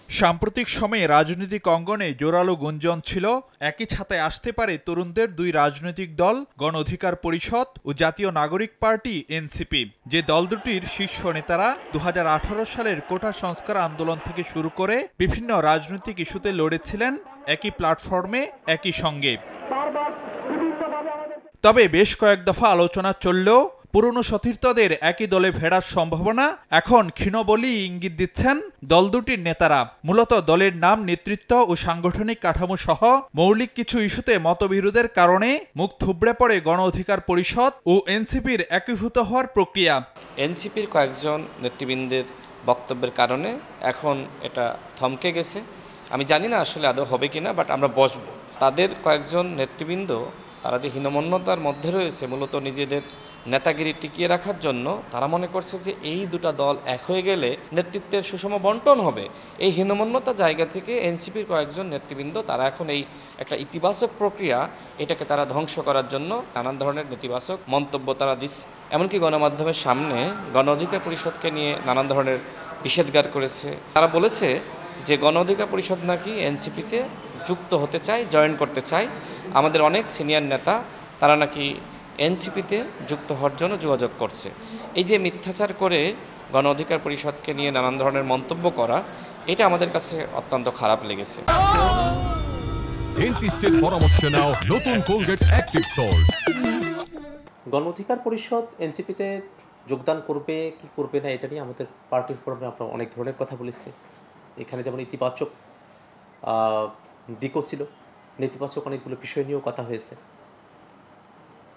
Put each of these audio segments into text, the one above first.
সাম্প্রতিক সময়ে রাজনৈতিক অঙ্গনে জোরালো গুঞ্জন ছিল একই ছাতায় আসতে পারে তরুণদের দুই রাজনৈতিক দল গণ অধিকার পরিষদ ও জাতীয় নাগরিক পার্টি এনসিপি। যে দল দুটির শীর্ষ নেতারা 2018 সালের কোটা সংস্কার আন্দোলন থেকে শুরু করে বিভিন্ন রাজনৈতিক ইস্যুতে লড়েছিলেন একই প্ল্যাটফর্মে একই সঙ্গে। তবে বেশ কয়েক দফা আলোচনা চললেও পুরনো সতীর্থদের একই দলে ফেরার সম্ভাবনা এখন ক্ষীণ বলেই ইঙ্গিত দিচ্ছেন দল দুটির নেতারা। মূলত দলের নাম, নেতৃত্ব ও সাংগঠনিক কাঠামো সহ মৌলিক কিছু ইস্যুতে মতবিরোধের কারণে মুখ থুবড়ে পড়ে গণ অধিকার পরিষদ ও এনসিপির একীভূত হওয়ার প্রক্রিয়া। এনসিপির কয়েকজন নেতৃবৃন্দের বক্তব্যের কারণে এখন এটা থমকে গেছে। আমি জানি না আসলে আদৌ হবে কিনা, বাট আমরা বসবো। তাদের কয়েকজন নেতৃবৃন্দ তারা যে হীনমন্যতার মধ্যে রয়েছে, মূলত নিজেদের নেতাগিরি টিকিয়ে রাখার জন্য তারা মনে করছে যে এই দুটা দল এক হয়ে গেলে নেতৃত্বের সুষম বন্টন হবে। এই হীনমন্যতার জায়গা থেকে এনসিপির কয়েকজন নেতৃবৃন্দ তারা এখন এই একটা ইতিবাচক প্রক্রিয়া, এটাকে তারা ধ্বংস করার জন্য নানান ধরনের নেতিবাচক মন্তব্য তারা দিচ্ছে। এমনকি গণমাধ্যমের সামনে গণ অধিকার পরিষদকে নিয়ে নানান ধরনের নিষেধাজ্ঞা করেছে। তারা বলেছে যে গণ অধিকার পরিষদ নাকি এনসিপিতে যুক্ত হতে চায়, জয়েন করতে চায়। আমাদের অনেক সিনিয়র নেতা তারা নাকি এনসিপিতে যুক্ত হওয়ার জন্য যোগাযোগ করছে। এই যে মিথ্যাচার করে গণ অধিকার পরিষদকে নিয়ে নানান ধরনের মন্তব্য করা, এটা আমাদের কাছে অত্যন্ত খারাপ লেগেছে। গণ অধিকার পরিষদ এনসিপিতে যোগদান করবে কি করবে না, এটা নিয়ে আমাদের পার্টির ফোরামে আমরা অনেক ধরনের কথা বলেছি। এখানে যেমন ইতিবাচক দিকও ছিল, নেতিবাচক অনেকগুলো বিষয় নিয়েও কথা হয়েছে।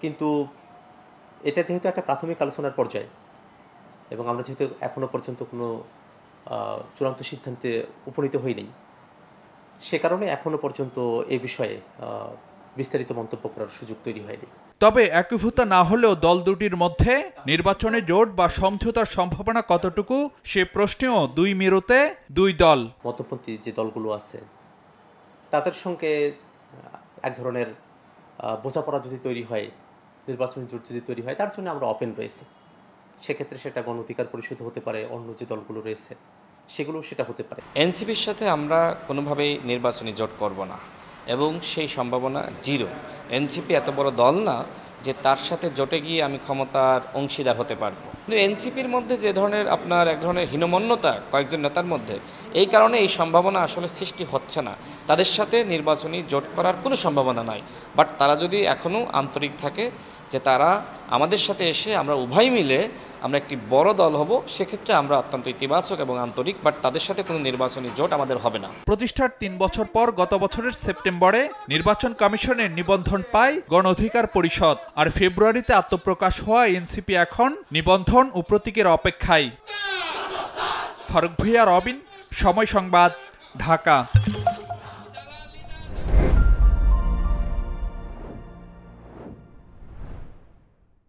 কিন্তু এটা যেহেতু একটা প্রাথমিক আলোচনার পর্যায়ে এবং আমরা যেহেতু এখনও পর্যন্ত কোনো চূড়ান্ত সিদ্ধান্তে উপনীত হইনি, সে কারণে এখনও পর্যন্ত এ বিষয়ে বিস্তারিত মন্তব্য করার সুযোগ তৈরি হয়নি। তবে একীভূত না হলেও দল দুটির মধ্যে নির্বাচনে জোট বা সমঝোতার সম্ভাবনা কতটুকু, সে প্রশ্নেও দুই মেরুতে দুই দল। মধ্যপন্থী যে দলগুলো আছে তাদের সঙ্গে এক ধরনের বোঝাপড়া যদি তৈরি হয়, নির্বাচনী জোট যদি তৈরি হয়, তার জন্য আমরা ওপেন রয়েছি। সেক্ষেত্রে সেটা গণ অধিকার পরিষদ হতে পারে, অন্য যে দলগুলো রয়েছে সেগুলো সেটা হতে পারে। এনসিপির সাথে আমরা কোনোভাবেই নির্বাচনী জোট করব না এবং সেই সম্ভাবনা জিরো। এনসিপি এত বড় দল না যে তার সাথে জোটে গিয়ে আমি ক্ষমতার অংশীদার হতে পারবো। কিন্তু এনসিপির মধ্যে যে ধরনের এক ধরনের হীনমন্যতা কয়েকজন নেতার মধ্যে, এই কারণে এই সম্ভাবনা আসলে সৃষ্টি হচ্ছে না। তাদের সাথে নির্বাচনী জোট করার কোনো সম্ভাবনা নাই। বাট তারা যদি এখনও আন্তরিক থাকে যে তারা আমাদের সাথে এসে আমরা উভয় মিলে আমরা একটি বড় দল হব, সেক্ষেত্রে আমরা অত্যন্ত ইতিবাচক এবং আন্তরিক। বাট তাদের সাথে কোনো নির্বাচনী জোট আমাদের হবে না। প্রতিষ্ঠার 3 বছর পর গত বছরের সেপ্টেম্বরে নির্বাচন কমিশনের নিবন্ধন পায় গণ অধিকার পরিষদ, আর ফেব্রুয়ারিতে আত্মপ্রকাশ হওয়া এনসিপি এখন নিবন্ধন ও প্রতীকের অপেক্ষায়। ফারুক ভূঁইয়া, রবিন, সময় সংবাদ, ঢাকা।